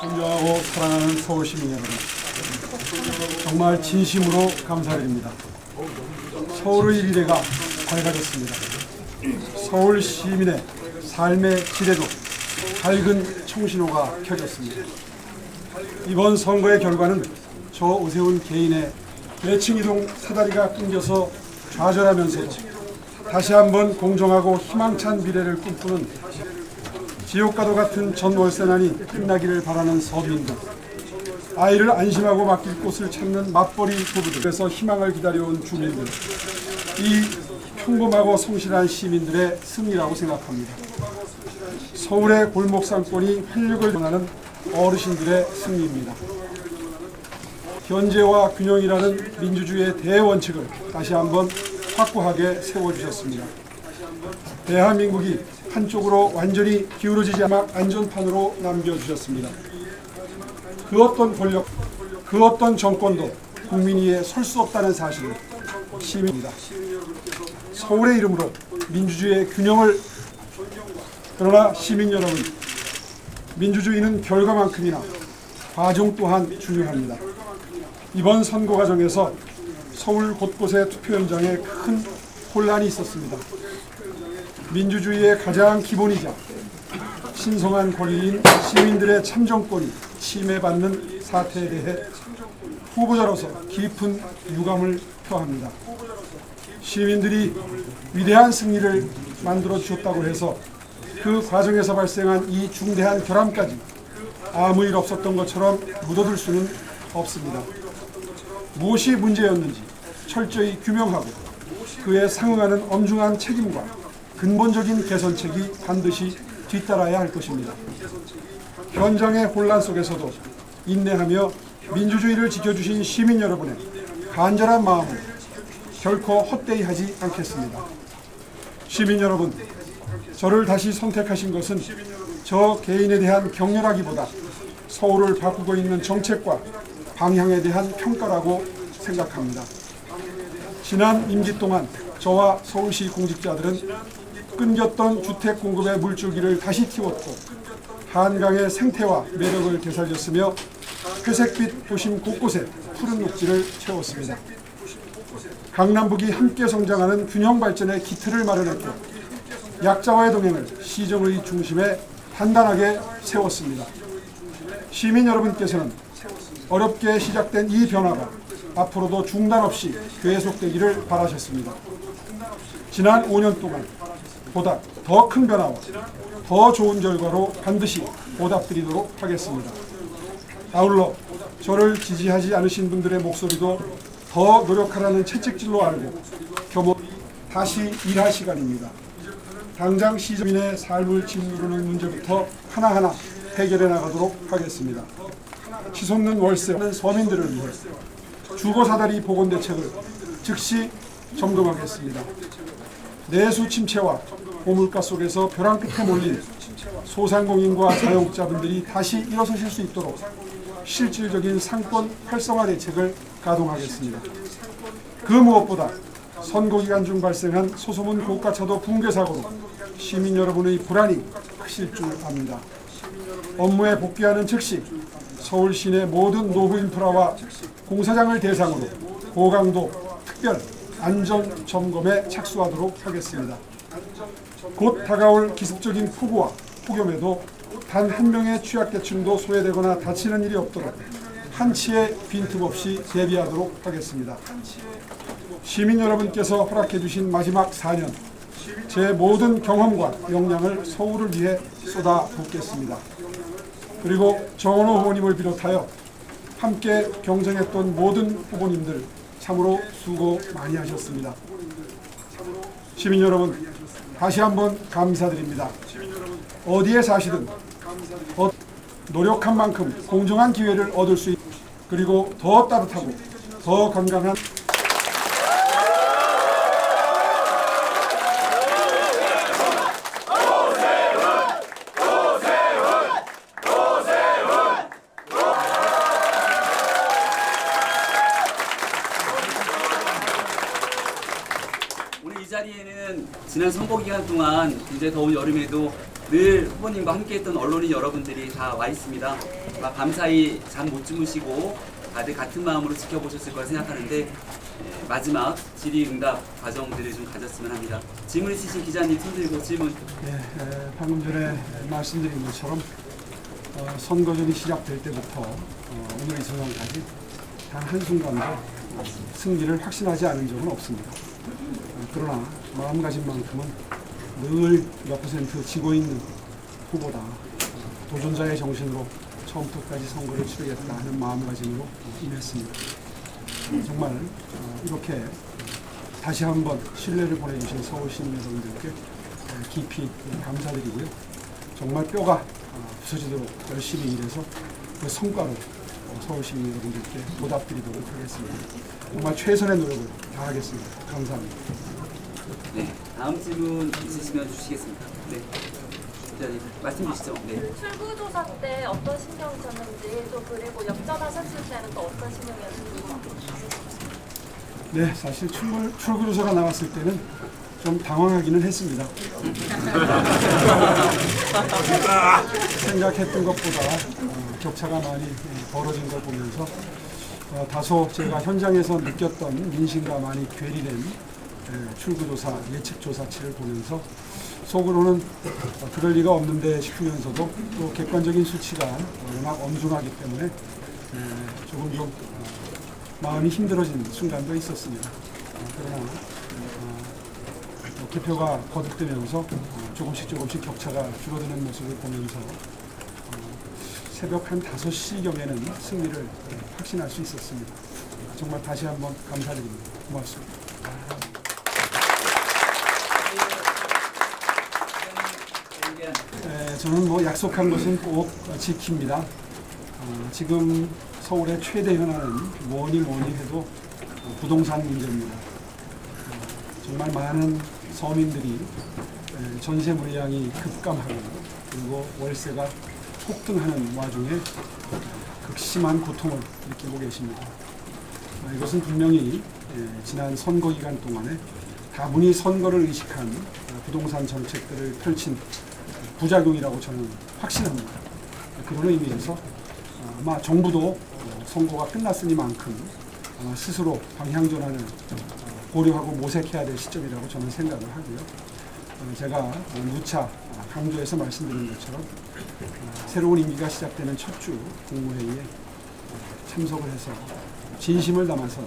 존경하고 사랑하는 서울 시민 여러분, 정말 진심으로 감사드립니다. 서울의 미래가 밝아졌습니다. 서울 시민의 삶의 질에도 밝은 청신호가 켜졌습니다. 이번 선거의 결과는 저 오세훈 개인의 계층이동 사다리가 끊겨서 좌절하면서도 다시 한번 공정하고 희망찬 미래를 꿈꾸는 지옥과도 같은 전월세난이 끝나기를 바라는 서민들, 아이를 안심하고 맡길 곳을 찾는 맞벌이 부부들에서 희망을 기다려온 주민들, 이 평범하고 성실한 시민들의 승리라고 생각합니다. 서울의 골목 상권이 활력을 전하는 어르신들의 승리입니다. 견제와 균형이라는 민주주의의 대원칙을 다시 한번 확고하게 세워주셨습니다. 대한민국이 한쪽으로 완전히 기울어지지 않아 안전판으로 남겨주셨습니다. 그 어떤 권력, 그 어떤 정권도 국민 위에 설 수 없다는 사실을 시민입니다. 서울의 이름으로 민주주의의 균형을, 그러나 시민 여러분, 민주주의는 결과만큼이나 과정 또한 중요합니다. 이번 선거 과정에서 서울 곳곳의 투표 현장에 큰 혼란이 있었습니다. 민주주의의 가장 기본이자 신성한 권리인 시민들의 참정권이 침해받는 사태에 대해 후보자로서 깊은 유감을 표합니다. 시민들이 위대한 승리를 만들어 주셨다고 해서 그 과정에서 발생한 이 중대한 결함까지 아무 일 없었던 것처럼 묻어둘 수는 없습니다. 무엇이 문제였는지 철저히 규명하고 그에 상응하는 엄중한 책임과 근본적인 개선책이 반드시 뒤따라야 할 것입니다. 현장의 혼란 속에서도 인내하며 민주주의를 지켜주신 시민 여러분의 간절한 마음을 결코 헛되이 하지 않겠습니다. 시민 여러분, 저를 다시 선택하신 것은 저 개인에 대한 격려라기보다 서울을 바꾸고 있는 정책과 방향에 대한 평가라고 생각합니다. 지난 임기 동안 저와 서울시 공직자들은 끊겼던 주택 공급의 물줄기를 다시 틔웠고 한강의 생태와 매력을 되살렸으며 회색빛 도심 곳곳에 푸른 녹지를 채웠습니다. 강남북이 함께 성장하는 균형 발전의 기틀을 마련했고 약자와의 동행을 시정의 중심에 단단하게 세웠습니다. 시민 여러분께서는 어렵게 시작된 이 변화가 앞으로도 중단 없이 계속되기를 바라셨습니다. 지난 5년 동안 보다 더 큰 변화와 더 좋은 결과로 반드시 보답드리도록 하겠습니다. 아울러 저를 지지하지 않으신 분들의 목소리도 더 노력하라는 채찍질로 알고 다시 일할 시간입니다. 당장 시민의 삶을 짓누르는 문제부터 하나하나 해결해 나가도록 하겠습니다. 치솟는 월세는 서민들을 위해 주거사다리 복원대책을 즉시 점검하겠습니다. 내수 침체와 고물가 속에서 벼랑 끝에 몰린 소상공인과 자영업자분들이 다시 일어서실 수 있도록 실질적인 상권 활성화 대책을 가동하겠습니다. 그 무엇보다 선거 기간 중 발생한 소소문 고가차도 붕괴 사고로 시민 여러분의 불안이 크실 줄 압니다. 업무에 복귀하는 즉시 서울 시내 모든 노후 인프라와 공사장을 대상으로 고강도 특별 안전 점검에 착수하도록 하겠습니다. 곧 다가올 기습적인 폭우와 폭염에도 단 한 명의 취약계층도 소외되거나 다치는 일이 없도록 한치의 빈틈 없이 대비하도록 하겠습니다. 시민 여러분께서 허락해 주신 마지막 4년, 제 모든 경험과 역량을 서울을 위해 쏟아붓겠습니다. 그리고 정원호 후보님을 비롯하여 함께 경쟁했던 모든 후보님들 참으로 수고 많이 하셨습니다. 시민 여러분, 다시 한번 감사드립니다. 어디에 사시든 노력한 만큼 공정한 기회를 얻을 수 있고 그리고 더 따뜻하고 더 건강한 오늘 이 자리에는 지난 선거 기간 동안 굉장히 더운 여름에도 늘 후보님과 함께했던 언론인 여러분들이 다 와 있습니다. 아마 밤사이 잠 못 주무시고 다들 같은 마음으로 지켜보셨을 거라 생각하는데 마지막 질의응답 과정들을 좀 가졌으면 합니다. 질문 있으신 기자님 손 들고 질문. 네, 방금 전에 말씀드린 것처럼 선거전이 시작될 때부터 오늘 이 순간까지 단 한순간도 승리를 확신하지 않은 적은 없습니다. 그러나 마음가짐만큼은 늘 몇 퍼센트 지고 있는 후보다 도전자의 정신으로 처음부터까지 선거를 치르겠다 하는 마음가짐으로 임했습니다. 정말 이렇게 다시 한번 신뢰를 보내주신 서울 시민 여러분들께 깊이 감사드리고요. 정말 뼈가 부서지도록 열심히 일해서 그 성과로 서울 시민 여러분들께 보답드리도록 하겠습니다. 정말 최선의 노력을 다하겠습니다. 감사합니다. 네, 다음 질문 있으시면 주시겠습니다. 네, 기자님 말씀 주시죠. 네. 출구조사 때 어떤 심경이셨는지, 또 그리고 역전하셨을 때는 또 어떤 심경이었는지. 네, 사실 출구조사가 나왔을 때는 좀 당황하기는 했습니다. 생각했던 것보다 격차가 많이 벌어진 걸 보면서 다소 제가 현장에서 느꼈던 민심과 많이 괴리된 출구조사, 예측조사치를 보면서 속으로는 그럴 리가 없는데 싶으면서도 또 객관적인 수치가 워낙 엄중하기 때문에 조금 좀 마음이 힘들어진 순간도 있었습니다. 그러나 개표가 거듭되면서 조금씩 격차가 줄어드는 모습을 보면서 새벽 한 5시경에는 승리를 확신할 수 있었습니다. 정말 다시 한번 감사드립니다. 고맙습니다. 저는 뭐 약속한 것은 꼭 지킵니다. 지금 서울의 최대 현안은 뭐니 해도 부동산 문제입니다. 정말 많은 서민들이 전세 물량이 급감하고 그리고 월세가 폭등하는 와중에 극심한 고통을 느끼고 계십니다. 이것은 분명히 지난 선거 기간 동안에 다분히 선거를 의식한 부동산 정책들을 펼친 부작용이라고 저는 확신합니다. 그런 의미에서 아마 정부도 선거가 끝났으니만큼 아마 스스로 방향전환을 고려하고 모색해야 될 시점이라고 저는 생각을 하고요. 제가 누차 강조해서 말씀드린 것처럼 새로운 임기가 시작되는 첫 주 국무회의에 참석을 해서 진심을 담아서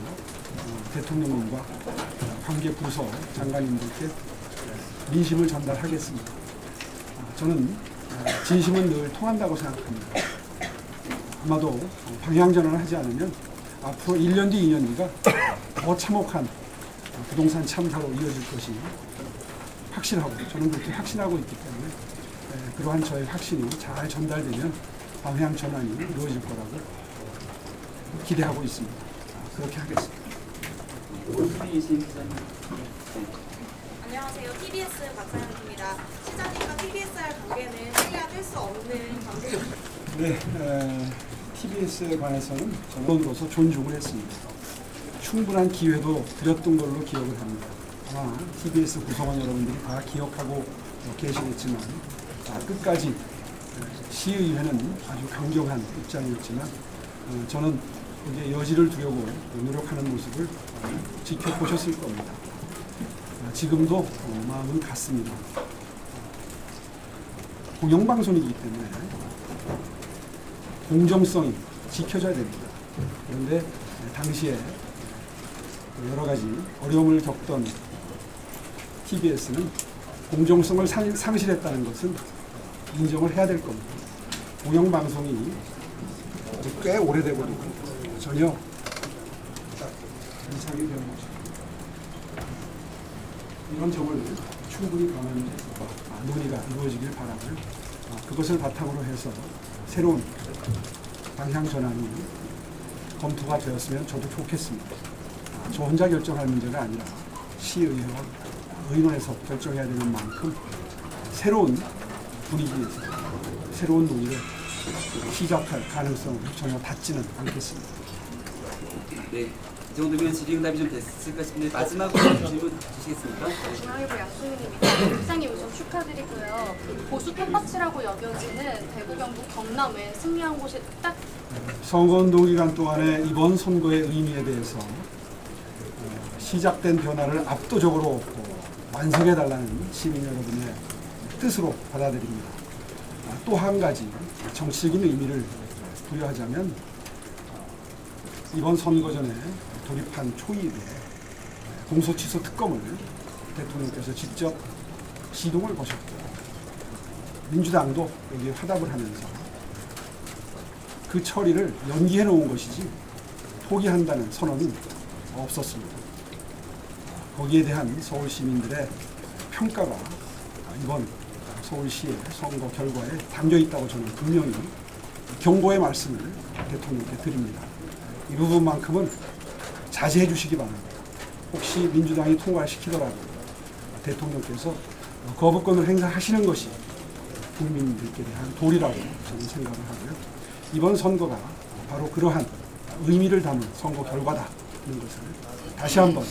대통령님과 관계 부서 장관님들께 민심을 전달하겠습니다. 저는 진심은 늘 통한다고 생각합니다. 아마도 방향전환을 하지 않으면 앞으로 1년 뒤, 2년 뒤가 더 참혹한 부동산 참사로 이어질 것이 확신하고 저는 그렇게 확신하고 있기 때문에 그러한 저의 확신이 잘 전달되면 방향전환이 이루어질 거라고 기대하고 있습니다. 그렇게 하겠습니다. 안녕하세요. TBS 박사연입니다. 시장님과 TBS와의 관계는 해야 될 수 없는 관계입니다. 네, TBS에 관해서는 언론으로서 존중을 했습니다. 충분한 기회도 드렸던 걸로 기억을 합니다. 아마 TBS 구성원 여러분들이 다 기억하고 계시겠지만 끝까지 시의회는 아주 강경한 입장이었지만 저는 거기에 여지를 두려고 노력하는 모습을 지켜보셨을 겁니다. 지금도 마음은 같습니다. 공영방송이기 때문에 공정성이 지켜져야 됩니다. 그런데 당시에 여러 가지 어려움을 겪던 TBS는 공정성을 상실했다는 것은 인정을 해야 될 겁니다. 공영방송이 꽤 오래되고도 전혀 이상이 되는 것입니다. 이런 점을 충분히 감안해서 논의가 이루어지길 바라고요. 그것을 바탕으로 해서 새로운 방향 전환이 검토가 되었으면 저도 좋겠습니다. 저 혼자 결정할 문제가 아니라 시의회와 의논해서 결정해야 되는 만큼 새로운 분위기에서 새로운 논의를 시작할 가능성은 전혀 닿지는 않겠습니다. 네, 이 정도면 질의응답이 좀 됐을까 싶은데 마지막으로 질문 주시겠습니까? 네. 중앙일보 양승민입니다. 시장님 우선 축하드리고요. 보수 텃밭이라고 여겨지는 대구, 경북, 경남에 승리한 곳이 딱 선거운동 기간 동안의 이번 선거의 의미에 대해서 시작된 변화를 압도적으로 완성해달라는 시민 여러분의 뜻으로 받아들입니다. 또 한 가지 정치적인 의미를 부여하자면 이번 선거 전에 돌입한 초입에 공소취소 특검을 대통령께서 직접 시동을 거셨고 민주당도 여기에 화답을 하면서 그 처리를 연기해 놓은 것이지 포기한다는 선언은 없었습니다. 거기에 대한 서울 시민들의 평가가 이번 서울시의 선거 결과에 담겨 있다고 저는 분명히 경고의 말씀을 대통령께 드립니다. 이 부분만큼은 자제해 주시기 바랍니다. 혹시 민주당이 통과시키더라도 대통령께서 거부권을 행사하시는 것이 국민들께 대한 도리라고 저는 생각을 하고요. 이번 선거가 바로 그러한 의미를 담은 선거 결과다는 것을 다시 한번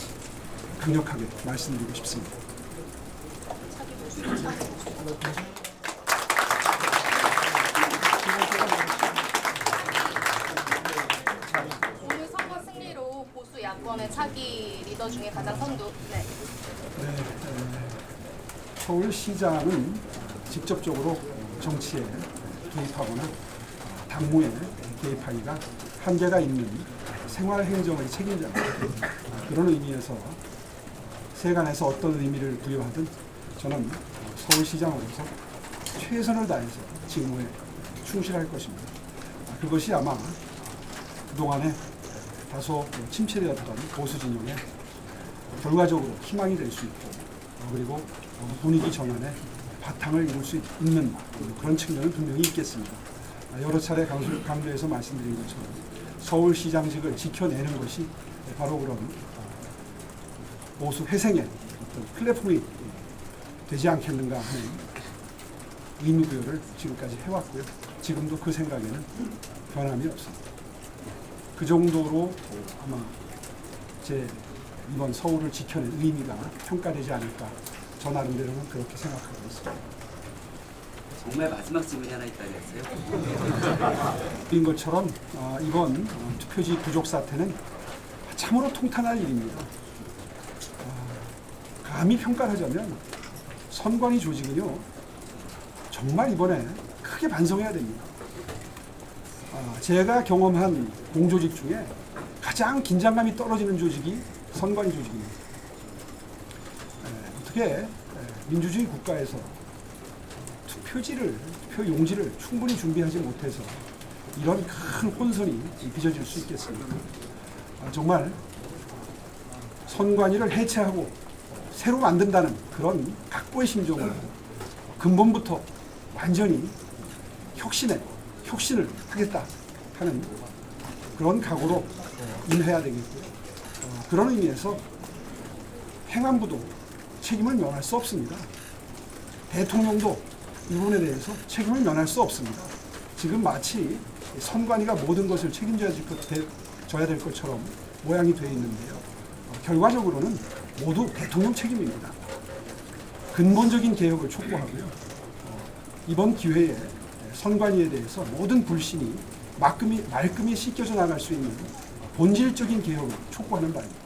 강력하게 말씀드리고 싶습니다. 오늘 선거 승리로 보수 야권의 차기 리더 중에 가장 선두. 네. 서울시장은 직접적으로 정치에 개입하거나 당무에 개입하기가 한계가 있는 생활행정의 책임자입니다. 그런 의미에서 세간에서 어떤 의미를 부여하든 저는 서울시장으로서 최선을 다해서 직무에 충실할 것입니다. 그것이 아마 그동안에 다소 침체되었던 보수 진영에 결과적으로 희망이 될 수 있고 그리고 분위기 전환에 바탕을 이룰 수 있는 그런 측면은 분명히 있겠습니다. 여러 차례 강조해서 말씀드린 것처럼 서울시장직을 지켜내는 것이 바로 그런 보수 회생의 어떤 플랫폼이 되지 않겠는가 하는 의무부여를 지금까지 해왔고요. 지금도 그 생각에는 변함이 없습니다. 그 정도로 아마 제 이번 서울을 지켜낸 의미가 평가되지 않을까 저 나름대로는 그렇게 생각하고 있습니다. 정말 마지막 질문이 하나 있다 그랬어요. 인 것처럼 이번 투표지 부족 사태는 참으로 통탄할 일입니다. 감히 평가를 하자면 선관위 조직은요 정말 이번에 크게 반성해야 됩니다. 제가 경험한 공조직 중에 가장 긴장감이 떨어지는 조직이 선관위 조직입니다. 어떻게 민주주의 국가에서 투표 용지를 충분히 준비하지 못해서 이런 큰 혼선이 빚어질 수 있겠습니까? 정말 선관위를 해체하고 새로 만든다는 그런 각고의 심정으로 근본부터 완전히 혁신을 하겠다 하는 그런 각오로 임해야 되겠고요. 그런 의미에서 행안부도 책임을 면할 수 없습니다. 대통령도 이 부분에 대해서 책임을 면할 수 없습니다. 지금 마치 선관위가 모든 것을 책임져야 될 것처럼 모양이 되어 있는데요. 결과적으로는 모두 대통령 책임입니다. 근본적인 개혁을 촉구하고요. 이번 기회에 선관위에 대해서 모든 불신이 말끔히 씻겨져 나갈 수 있는 본질적인 개혁을 촉구하는 바입니다.